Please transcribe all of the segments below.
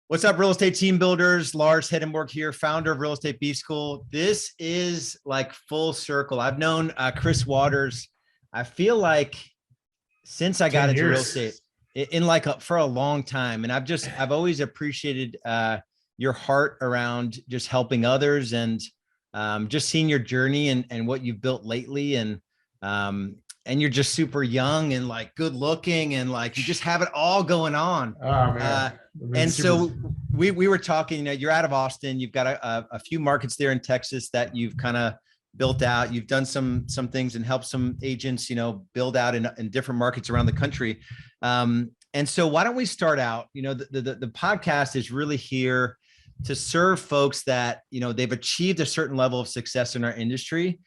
What's up, real estate team builders? Lars Hedenborg here, founder of Real Estate B School. This is like full circle. I've known Chris Watters, I feel like since I got 10 into real years. estate for a long time. And I've always appreciated your heart around just helping others and just seeing your journey and what you've built lately. And you're just super young and like good looking and like you just have it all going on. Oh man. And so we were talking, you're out of Austin. You've got a few markets there in Texas that you've kind of built out. You've done some things and helped some agents, build out in different markets around the country. And so why don't we start out, the podcast is really here to serve folks that, they've achieved a certain level of success in our industry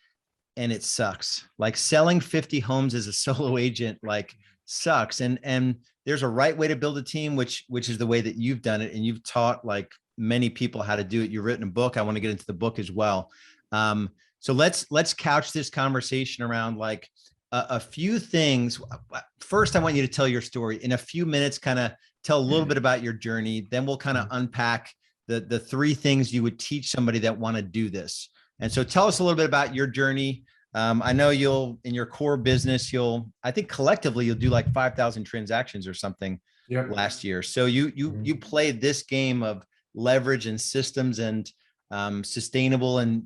and it sucks. Like selling 50 homes as a solo agent, like sucks. And there's a right way to build a team, which is the way that you've done it. And you've taught like many people how to do it. You've written a book. I want to get into the book as well. So let's couch this conversation around like a few things. First, I want you to tell your story in a few minutes, kind of tell a little bit about your journey. Then we'll kind of unpack the three things you would teach somebody that want to do this. And so tell us a little bit about your journey. I know in your core business, I think collectively you'll do like 5,000 transactions or something last year. So you played this game of leverage and systems and sustainable and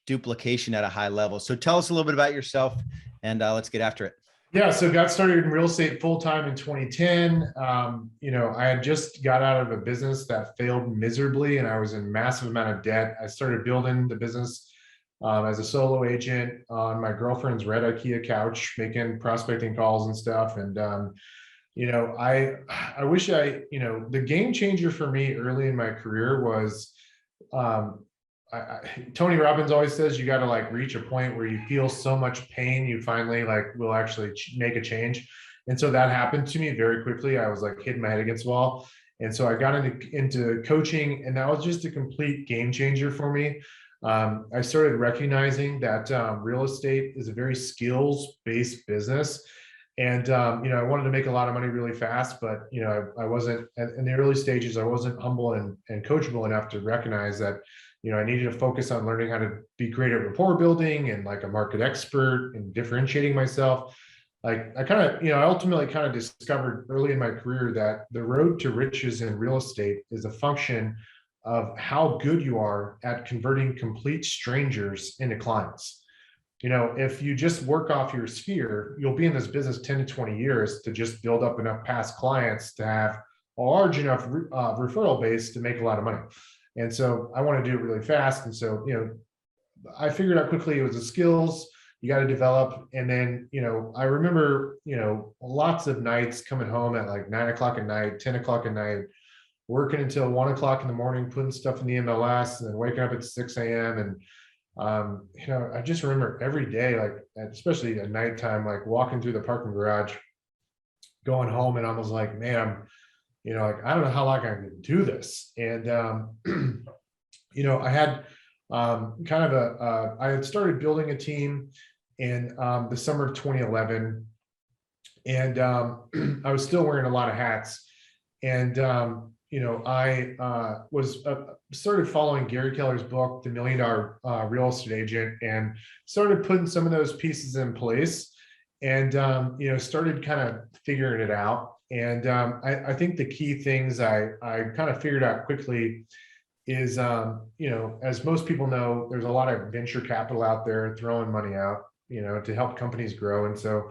duplication at a high level. So tell us a little bit about yourself and let's get after it. Yeah, so got started in real estate full-time in 2010. I had just got out of a business that failed miserably and I was in massive amount of debt. I started building the business as a solo agent on my girlfriend's red IKEA couch, making prospecting calls and stuff. And, I wish the game changer for me early in my career was, Tony Robbins always says you got to like reach a point where you feel so much pain, you finally like will actually make a change. And so that happened to me very quickly. I was like hitting my head against the wall. And so I got into coaching and that was just a complete game changer for me. I started recognizing that real estate is a very skills-based business. And, I wanted to make a lot of money really fast, but, I wasn't in the early stages, I wasn't humble and coachable enough to recognize that, I needed to focus on learning how to be great at rapport building and like a market expert and differentiating myself. Like I ultimately kind of discovered early in my career that the road to riches in real estate is a function of how good you are at converting complete strangers into clients. If you just work off your sphere, you'll be in this business 10 to 20 years to just build up enough past clients to have a large enough referral base to make a lot of money. And so I want to do it really fast. And so, I figured out quickly it was the skills you got to develop. And then, I remember, lots of nights coming home at like 9 o'clock at night, 10 o'clock at night, working until 1 o'clock in the morning, putting stuff in the MLS and then waking up at 6 a.m. And, I just remember every day, like, especially at nighttime, like walking through the parking garage, going home and I was like, man, I don't know how long I can do this. And, I had I had started building a team in the summer of 2011 and I was still wearing a lot of hats. And, I was started following Gary Keller's book, The $1 Million Real Estate Agent, and started putting some of those pieces in place and, started kind of figuring it out. And I think the key things I kind of figured out quickly is, as most people know, there's a lot of venture capital out there throwing money out, to help companies grow. And so,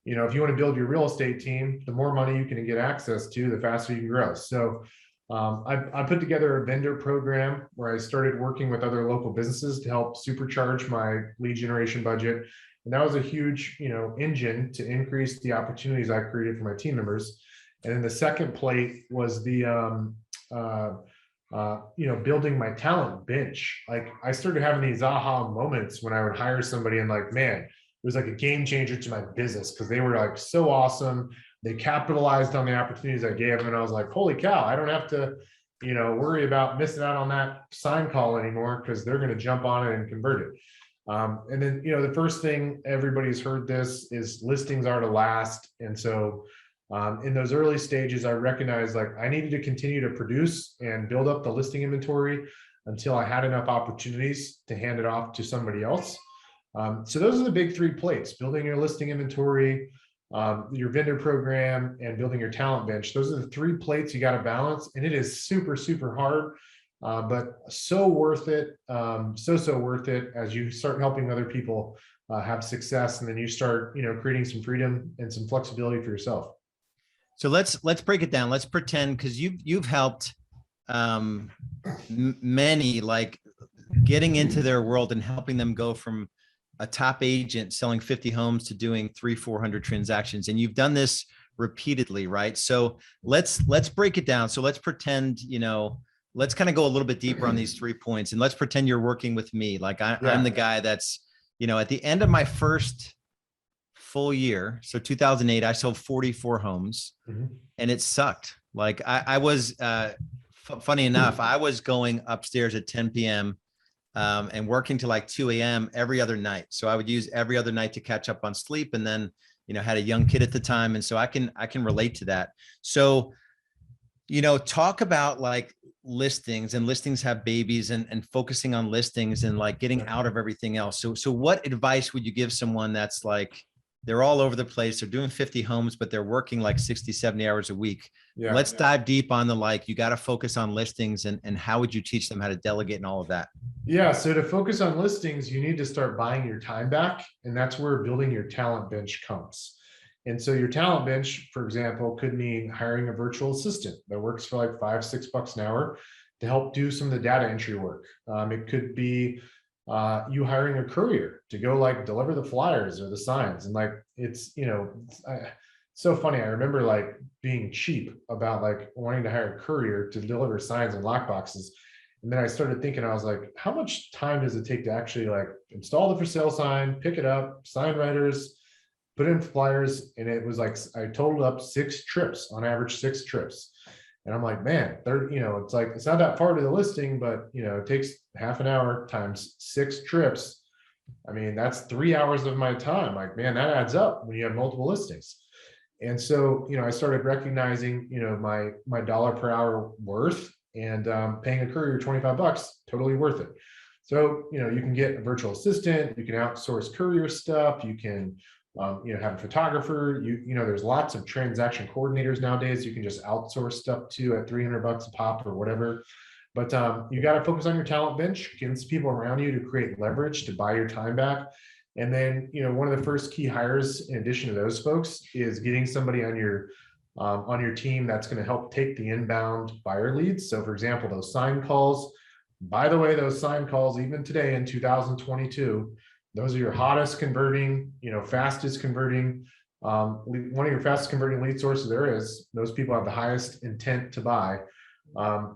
if you want to build your real estate team, the more money you can get access to, the faster you can grow. So I put together a vendor program where I started working with other local businesses to help supercharge my lead generation budget. And that was a huge, engine to increase the opportunities I created for my team members. And then the second plate was the, building my talent bench. Like I started having these aha moments when I would hire somebody and like, man, it was like a game changer to my business because they were like so awesome. They capitalized on the opportunities I gave them. And I was like, holy cow, I don't have to, worry about missing out on that sign call anymore because they're going to jump on it and convert it. And then, the first thing everybody's heard this is listings are to last. And so, In those early stages, I recognized like I needed to continue to produce and build up the listing inventory until I had enough opportunities to hand it off to somebody else. So those are the big three plates: building your listing inventory, your vendor program, and building your talent bench. Those are the three plates you got to balance. And it is super, super hard, but so worth it. So worth it as you start helping other people have success. And then you start, creating some freedom and some flexibility for yourself. So let's break it down. Let's pretend, because you've helped many, like getting into their world and helping them go from a top agent selling 50 homes to doing 300-400 transactions. And you've done this repeatedly, right? So let's break it down. So let's pretend, let's kind of go a little bit deeper on these 3 points, and let's pretend you're working with me. Like I'm the guy that's, at the end of my first full year, so 2008, I sold 44 homes, and it sucked. Like I was, funny enough, I was going upstairs at 10 p.m. And working to like 2 a.m. every other night. So I would use every other night to catch up on sleep. And then, had a young kid at the time. And so I can relate to that. So, talk about like listings, and listings have babies, and focusing on listings and like getting out of everything else. So what advice would you give someone that's like, they're all over the place, they're doing 50 homes, but they're working like 60, 70 hours a week? Let's dive deep on the, like, you got to focus on listings, and how would you teach them how to delegate and all of that? Yeah. So to focus on listings, you need to start buying your time back. And that's where building your talent bench comes. And so your talent bench, for example, could mean hiring a virtual assistant that works for like $5-6 an hour to help do some of the data entry work. It could be you hiring a courier to go like deliver the flyers or the signs. And like, it's so funny. I remember like being cheap about like wanting to hire a courier to deliver signs and lockboxes. And then I started thinking, I was like, how much time does it take to actually like install the for sale sign, pick it up, sign writers, put in flyers? And it was like, I totaled up 6 trips, on average 6 trips. And I'm like, man, it's like, it's not that far to the listing, but it takes half an hour times 6 trips. I mean, that's 3 hours of my time. Like, man, that adds up when you have multiple listings. And so, I started recognizing, my dollar per hour worth, and paying a courier $25, totally worth it. So, you can get a virtual assistant, you can outsource courier stuff, you can, have a photographer, there's lots of transaction coordinators nowadays. You can just outsource stuff to at $300 a pop or whatever. But you got to focus on your talent bench, getting some people around you to create leverage to buy your time back. And then, one of the first key hires, in addition to those folks, is getting somebody on your team that's going to help take the inbound buyer leads. So for example, those sign calls, by the way, those sign calls, even today in 2022, those are your hottest converting, fastest converting, one of your fastest converting lead sources there is. Those people have the highest intent to buy.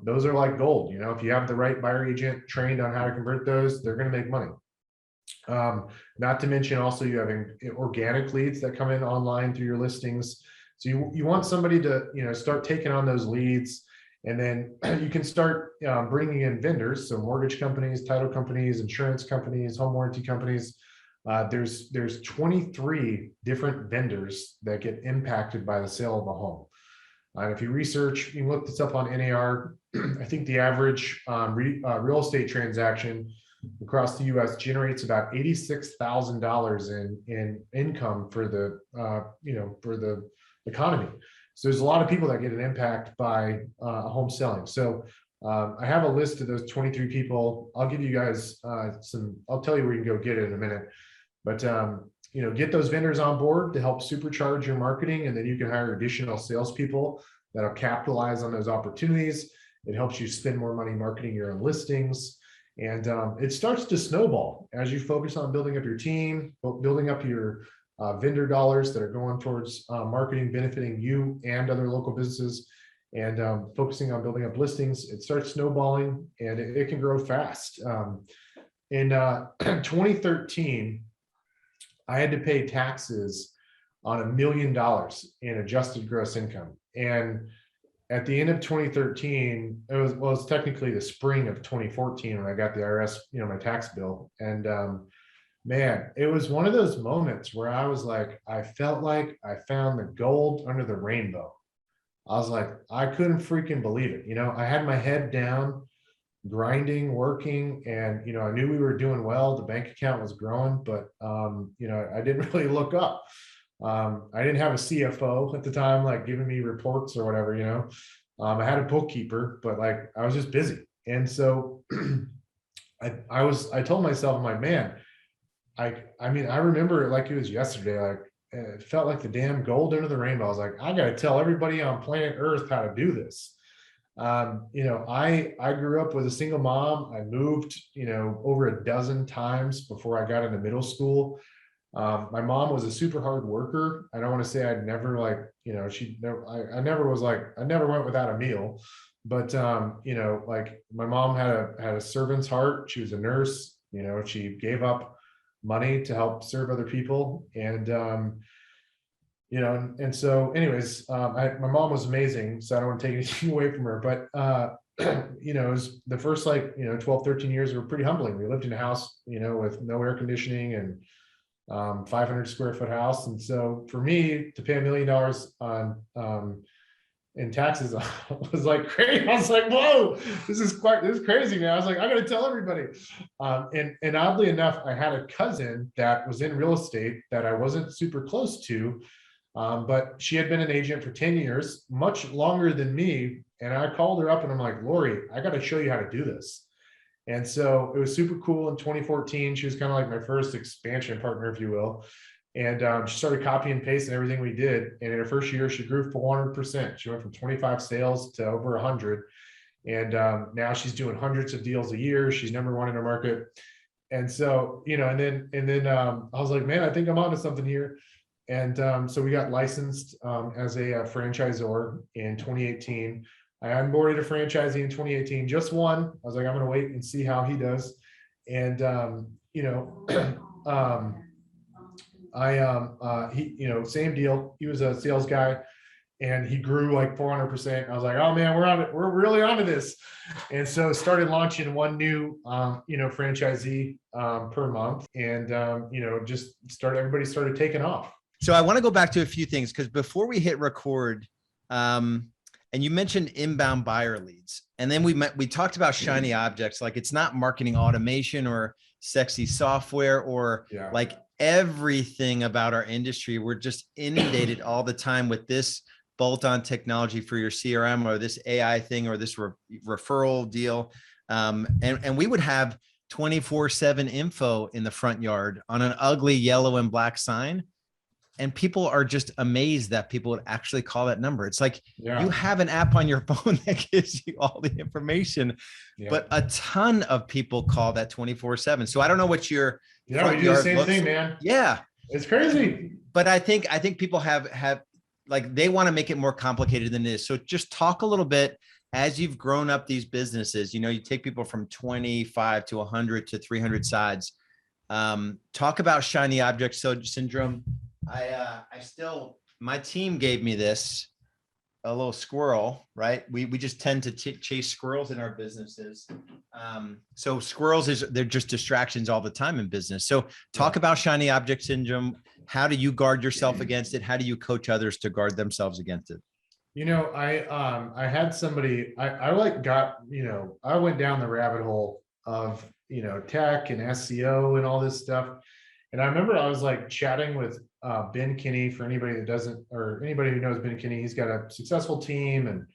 Those are like gold. If you have the right buyer agent trained on how to convert those, they're going to make money. Not to mention also you having organic leads that come in online through your listings. So you want somebody to, start taking on those leads, and then you can start bringing in vendors. So mortgage companies, title companies, insurance companies, home warranty companies. There's 23 different vendors that get impacted by the sale of a home. And if you research, you can look this up on NAR. I think the average real estate transaction across the U.S. generates about $86,000 in income for the for the economy. So there's a lot of people that get an impact by home selling. So I have a list of those 23 people. I'll give you guys I'll tell you where you can go get it in a minute. But get those vendors on board to help supercharge your marketing, and then you can hire additional salespeople that'll capitalize on those opportunities. It helps you spend more money marketing your own listings. And it starts to snowball as you focus on building up your team, building up your vendor dollars that are going towards marketing, benefiting you and other local businesses, and focusing on building up listings. It starts snowballing, and it can grow fast. In 2013, I had to pay taxes on $1 million in adjusted gross income. And at the end of 2013, it was technically the spring of 2014 when I got the IRS, my tax bill. And Man, it was one of those moments where I was like, I felt like I found the gold under the rainbow. I was like, I couldn't freaking believe it. I had my head down, grinding, working, and I knew we were doing well. The bank account was growing, but I didn't really look up. I didn't have a CFO at the time, like giving me reports or whatever. I had a bookkeeper, but like I was just busy. And so I told myself, I'm like, man, I remember it like it was yesterday. Like it felt like the damn gold under the rainbow. I was like, I got to tell everybody on planet Earth how to do this. I grew up with a single mom. I moved, over a dozen times before I got into middle school. My mom was a super hard worker. I don't want to say I'd never like, I never was like, I never went without a meal, but like my mom had a servant's heart. She was a nurse. She gave up money to help serve other people, and so anyways, my mom was amazing, so I don't want to take anything away from her, but it was the first 12, 13 years were pretty humbling. We lived in a house, with no air conditioning and 500 square foot house. And so for me to pay $1 million on in taxes was like crazy. I was like, whoa, this is crazy, man. I was like, I got to tell everybody. And oddly enough, I had a cousin that was in real estate that I wasn't super close to. But she had been an agent for 10 years, much longer than me. And I called her up and I'm like, Lori, I got to show you how to do this. And so it was super cool in 2014. She was kind of like my first expansion partner, if you will. And she started copy and pasting everything we did. And in her first year, she grew 400%. She went from 25 sales to over 100. And now she's doing hundreds of deals a year. She's #1 in her market. And so, and then I was like, man, I think I'm onto something here. And so we got licensed as a franchisor in 2018. I onboarded a franchisee in 2018, just one. I was like, I'm going to wait and see how he does. And, he, same deal. He was a sales guy and he grew like 400%. I was like, oh man, we're on it. We're really onto this. And so started launching one new, franchisee per month. And, everybody started taking off. So I want to go back to a few things because before we hit record, and you mentioned inbound buyer leads, and then we talked about shiny objects. Like it's not marketing automation or sexy software or like everything about our industry. We're just inundated all the time with this bolt-on technology for your CRM or this AI thing or this referral deal. And we would have 24/7 info in the front yard on an ugly yellow and black sign. And people are just amazed that people would actually call that number. It's like you have an app on your phone that gives you all the information, but a ton of people call that 24/7. So I don't know what your we do the same thing, man. Yeah, it's crazy. But I think people have like they want to make it more complicated than it is. So just talk a little bit as you've grown up these businesses. You take people from 25 to 100 to 300 sides. Talk about shiny object syndrome. My team gave me this, a little squirrel, right? We just tend to chase squirrels in our businesses. So squirrels they're just distractions all the time in business. So talk about shiny object syndrome. How do you guard yourself against it? How do you coach others to guard themselves against it? I had somebody, I went down the rabbit hole of, tech and SEO and all this stuff. And I remember I was like chatting with Ben Kinney. For anybody that doesn't, or anybody who knows Ben Kinney, he's got a successful team and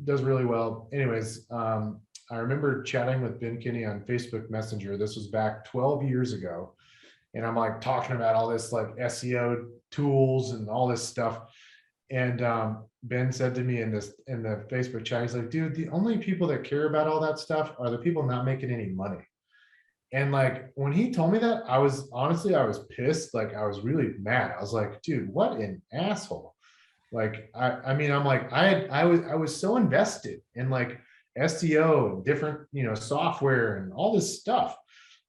does really well. Anyways, I remember chatting with Ben Kinney on Facebook Messenger. This was back 12 years ago, and I'm like talking about all this like SEO tools and all this stuff. And Ben said to me in the Facebook chat, he's like, dude, the only people that care about all that stuff are the people not making any money. And like, when he told me that, I was pissed. Like, I was really mad. I was like, dude, what an asshole. Like, I'm like, I was so invested in like SEO and different, software and all this stuff.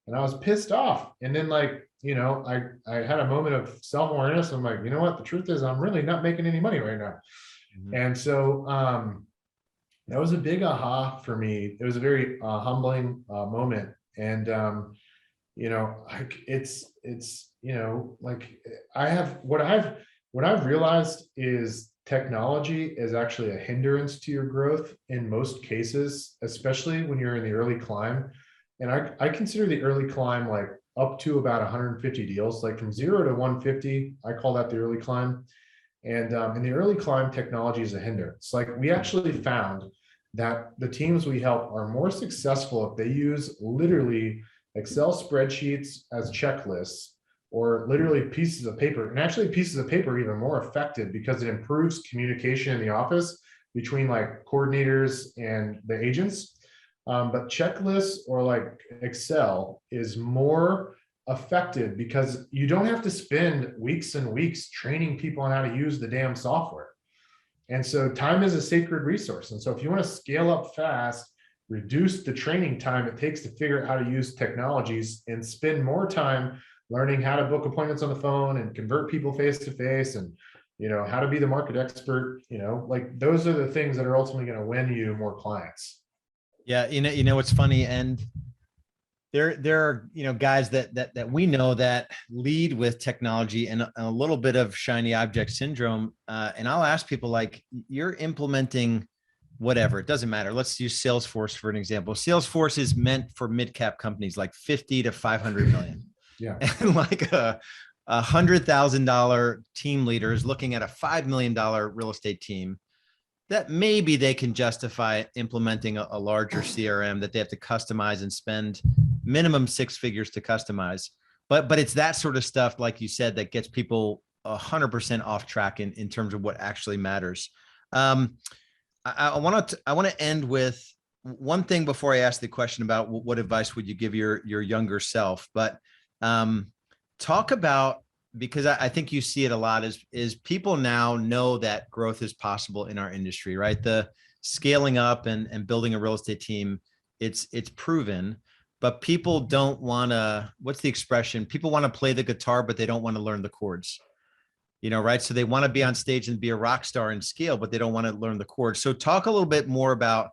And I was pissed off. And then like, I had a moment of self-awareness. I'm like, you know what? The truth is I'm really not making any money right now. Mm-hmm. And so, that was a big aha for me. It was a very humbling moment. And, like like what I've realized is technology is actually a hindrance to your growth in most cases, especially when you're in the early climb. And I consider the early climb like up to about 150 deals, like from 0 to 150. I call that the early climb. And in the early climb, technology is a hindrance. Like we actually found that the teams we help are more successful if they use literally Excel spreadsheets as checklists or literally pieces of paper. And actually pieces of paper are even more effective because it improves communication in the office between like coordinators and the agents. But checklists or like Excel is more effective because you don't have to spend weeks and weeks training people on how to use the damn software. And so time is a sacred resource. And so if you want to scale up fast, reduce the training time it takes to figure out how to use technologies and spend more time learning how to book appointments on the phone and convert people face to face and how to be the market expert, like those are the things that are ultimately going to win you more clients. Yeah. What's funny. And there are, guys that we know that lead with technology and a little bit of shiny object syndrome. And I'll ask people like, you're implementing whatever, it doesn't matter. Let's use Salesforce for an example. Salesforce is meant for mid-cap companies, like 50 to 500 million. Yeah. And like a $100,000 team leader is looking at a $5 million real estate team that maybe they can justify implementing a larger CRM that they have to customize and spend minimum 6 figures to customize. But it's that sort of stuff, like you said, that gets people 100% off track in terms of what actually matters. I want to end with one thing before I ask the question about what advice would you give your younger self, but talk about, because I think you see it a lot, is people now know that growth is possible in our industry, right? The scaling up and building a real estate team, it's proven, but people don't want to, what's the expression? People want to play the guitar, but they don't want to learn the chords, right? So they want to be on stage and be a rock star and scale, but they don't want to learn the chords. So talk a little bit more about,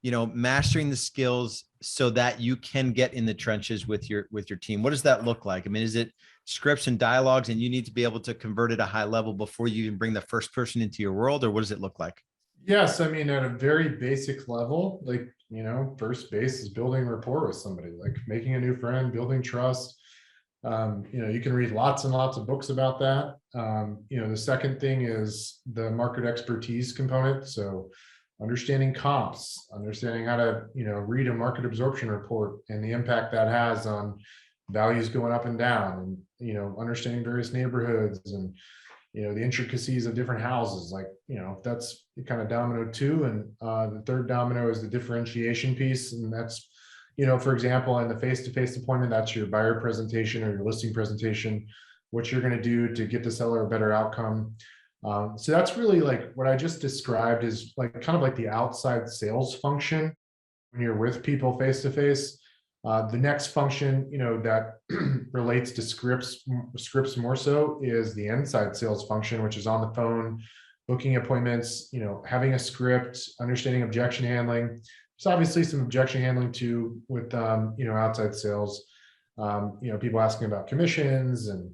mastering the skills so that you can get in the trenches with your team. What does that look like? I mean, is it scripts and dialogues and you need to be able to convert at a high level before you even bring the first person into your world, or what does it look like? Yes. I mean, at a very basic level, like, first base is building rapport with somebody, like making a new friend, building trust. You can read lots and lots of books about that. The second thing is the market expertise component. So understanding comps, understanding how to, read a market absorption report and the impact that has on values going up and down, and, understanding various neighborhoods and, the intricacies of different houses, like, that's kind of domino 2. And the third domino is the differentiation piece. And that's, for example, in the face-to-face appointment, that's your buyer presentation or your listing presentation, what you're going to do to get the seller a better outcome. So that's really like what I just described is like kind of like the outside sales function when you're with people face-to-face. The next function, that relates to scripts more so is the inside sales function, which is on the phone, booking appointments, having a script, understanding objection handling. There's obviously some objection handling too with, outside sales. People asking about commissions and,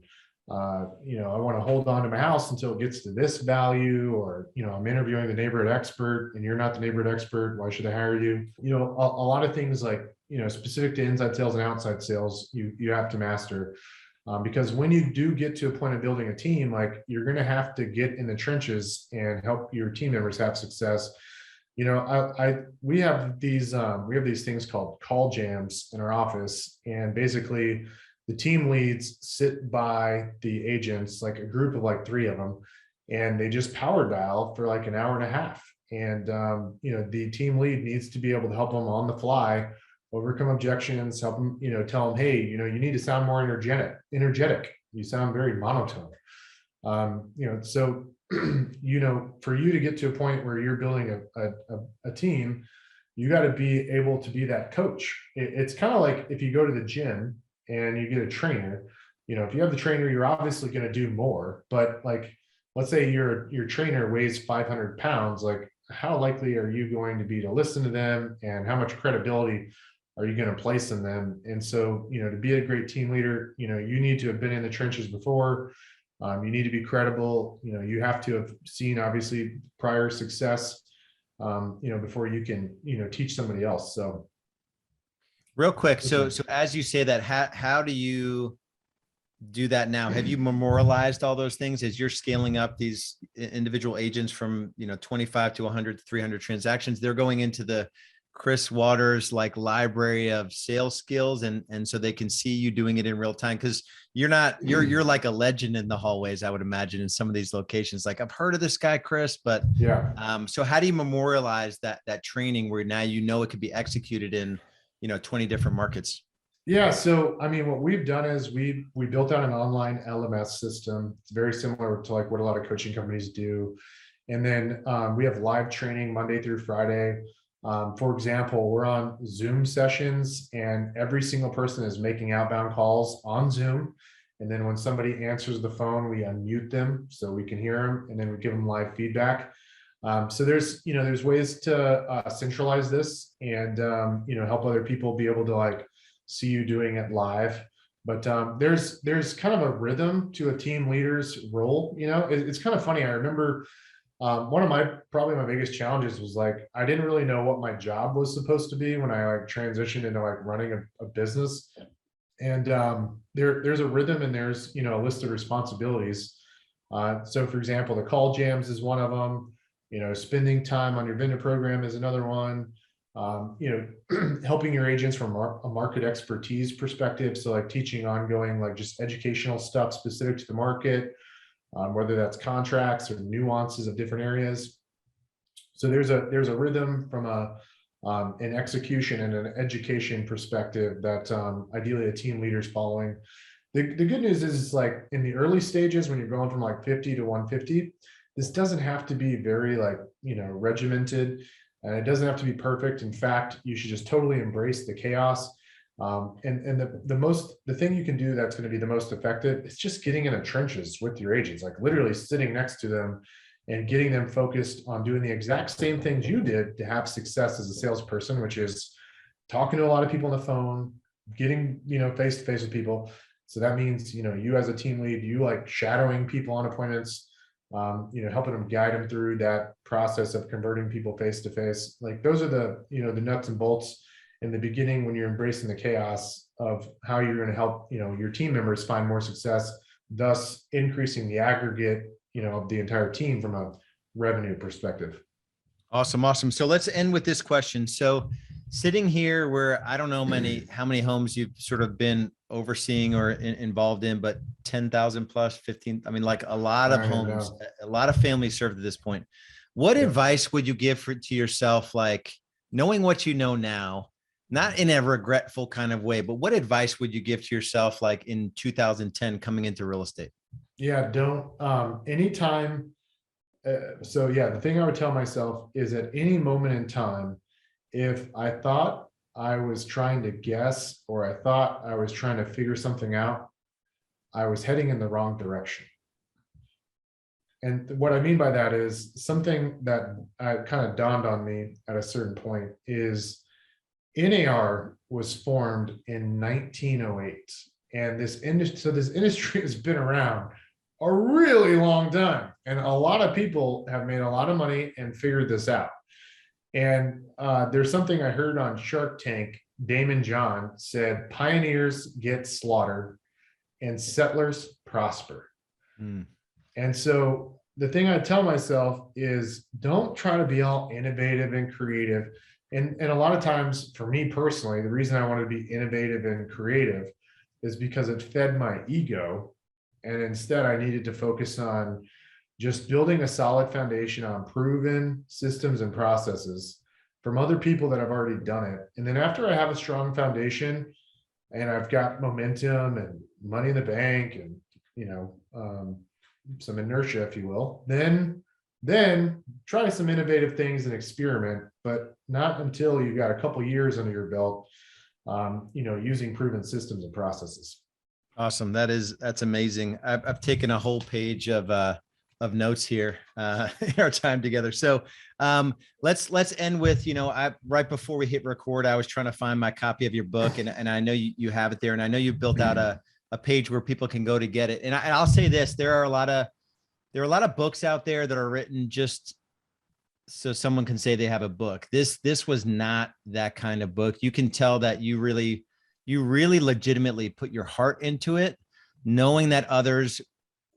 I want to hold on to my house until it gets to this value, or, I'm interviewing the neighborhood expert and you're not the neighborhood expert. Why should I hire you? A lot of things like, specific to inside sales and outside sales, you have to master. Because when you do get to a point of building a team, like you're going to have to get in the trenches and help your team members have success. We have these things called call jams in our office, and basically the team leads sit by the agents, like a group of like 3 of them, and they just power dial for like an hour and a half. And the team lead needs to be able to help them on the fly overcome objections, help them, tell them, hey, you need to sound more energetic. You sound very monotone. So, for you to get to a point where you're building a team, you got to be able to be that coach. It's kind of like if you go to the gym and you get a trainer, if you have the trainer, you're obviously going to do more, but like, let's say your trainer weighs 500 pounds, like how likely are you going to be to listen to them, and how much credibility are you going to place in them? And so, you know, to be a great team leader, you know, you need to have been in the trenches before. You need to be credible. You know, you have to have seen obviously prior success, you know, before you can, you know, teach somebody else. So real quick. So as you say that, how do you do that now? Have you memorialized all those things as you're scaling up these individual agents from, you know, 25 to 100 to 300 transactions? They're going into the Chris Watters like library of sales skills, and so they can see you doing it in real time, because you're like a legend in the hallways, I would imagine, in some of these locations. Like, I've heard of this guy Chris, but yeah. so how do you memorialize that training where now you know it could be executed in, you know, 20 different markets? Yeah, so I mean, what we've done is we built out an online LMS system. It's very similar to like what a lot of coaching companies do. And then we have live training Monday through Friday. For example, we're on Zoom sessions, and every single person is making outbound calls on Zoom. And then when somebody answers the phone, we unmute them so we can hear them, and then we give them live feedback. So there's, you know, there's ways to centralize this and, you know, help other people be able to like see you doing it live. But there's kind of a rhythm to a team leader's role. You know, it's kind of funny. I remember one of probably my biggest challenges was like, I didn't really know what my job was supposed to be when I like transitioned into like running a business. And there's a rhythm, and there's, you know, a list of responsibilities. So for example, the call jams is one of them. You know, spending time on your vendor program is another one. You know, helping your agents from a market expertise perspective. So like teaching ongoing, like just educational stuff specific to the market, whether that's contracts or nuances of different areas. So there's a rhythm from an execution and an education perspective that ideally a team leader is following. The good news is like in the early stages, when you're going from like 50 to 150, this doesn't have to be very like, you know, regimented, and it doesn't have to be perfect. In fact, you should just totally embrace the chaos. And the thing you can do that's going to be the most effective is just getting in the trenches with your agents, like literally sitting next to them and getting them focused on doing the exact same things you did to have success as a salesperson, which is talking to a lot of people on the phone, getting, you know, face to face with people. So that means, you know, you as a team lead, you like shadowing people on appointments, you know, helping them, guide them through that process of converting people face to face. Like those are the, you know, the nuts and bolts in the beginning when you're embracing the chaos of how you're going to help, you know, your team members find more success, thus increasing the aggregate, you know, of the entire team from a revenue perspective. Awesome. Awesome. So let's end with this question. So sitting here where I don't know how many homes you've sort of been overseeing or involved in, but 10,000 plus 15, I mean, like a lot of homes, a lot of families served at this point. What advice would you give to yourself? Like knowing what you know now, not in a regretful kind of way, but what advice would you give to yourself like in 2010 coming into real estate? Yeah, don't anytime. So yeah, the thing I would tell myself is at any moment in time, if I thought I was trying to guess or I thought I was trying to figure something out, I was heading in the wrong direction. And what I mean by that is something that kind of dawned on me at a certain point is NAR was formed in 1908. And this industry has been around a really long time. And a lot of people have made a lot of money and figured this out. And there's something I heard on Shark Tank. Damon John said, pioneers get slaughtered and settlers prosper. Mm. And so the thing I tell myself is don't try to be all innovative and creative. And a lot of times for me personally, the reason I want to be innovative and creative is because it fed my ego. And instead I needed to focus on just building a solid foundation on proven systems and processes from other people that have already done it. And then after I have a strong foundation and I've got momentum and money in the bank and, you know, some inertia, if you will, then try some innovative things and experiment, but not until you've got a couple years under your belt, you know, using proven systems and processes. Awesome. That's amazing. I've taken a whole page of of notes here in our time together. So let's end with, I right before we hit record, I was trying to find my copy of your book, and I know you have it there, and I know you built out a page where people can go to get it. And I'll say this: there are a lot of books out there that are written just so someone can say they have a book. This was not that kind of book. You can tell that you really legitimately put your heart into it, knowing that others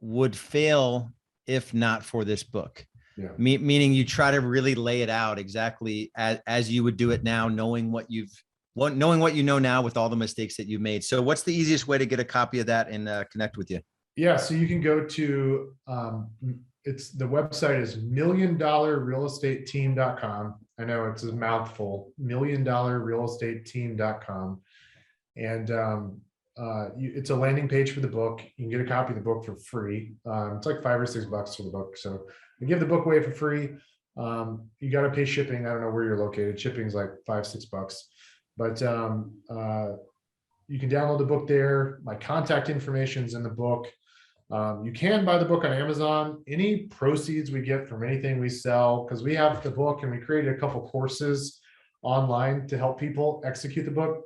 would fail if not for this book. Yeah. Meaning you try to really lay it out exactly as you would do it now, knowing what you know now with all the mistakes that you've made. So what's the easiest way to get a copy of that and connect with you? Yeah, so you can go to the website is milliondollarrealestateteam.com. I know it's a mouthful, milliondollarrealestateteam.com. And it's a landing page for the book. You can get a copy of the book for free. It's like $5 or $6 for the book. So we give the book away for free. You got to pay shipping. I don't know where you're located. Shipping's like $5, $6, but you can download the book there. My contact information is in the book. You can buy the book on Amazon. Any proceeds we get from anything we sell, because we have the book and we created a couple courses online to help people execute the book.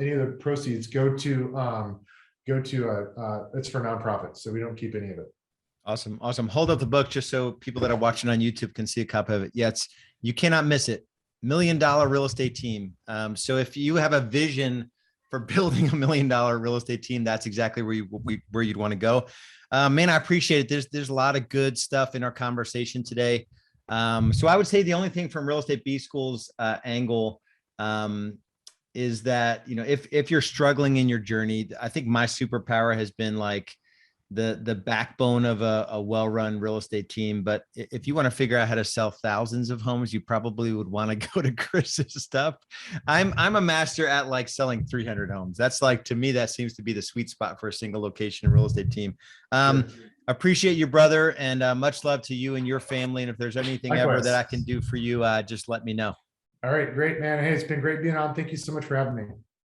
Any of the proceeds go to it's for nonprofits, so we don't keep any of it. Awesome. Hold up the book just so people that are watching on YouTube can see a copy of it. Yeah, you cannot miss it. $1 Million Real Estate Team. So if you have a vision for building $1 million real estate team, that's exactly where you'd want to go. Man, I appreciate it. There's a lot of good stuff in our conversation today. So I would say the only thing from Real Estate B School's angle is that, if you're struggling in your journey, I think my superpower has been like the backbone of a well-run real estate team. But if you want to figure out how to sell thousands of homes, you probably would want to go to Chris's stuff. I'm a master at like selling 300 homes. That's like, to me, that seems to be the sweet spot for a single location real estate team. Appreciate you, brother, and much love to you and your family. And if there's anything ever that I can do for you, just let me know. All right, great, man. Hey, it's been great being on. Thank you so much for having me.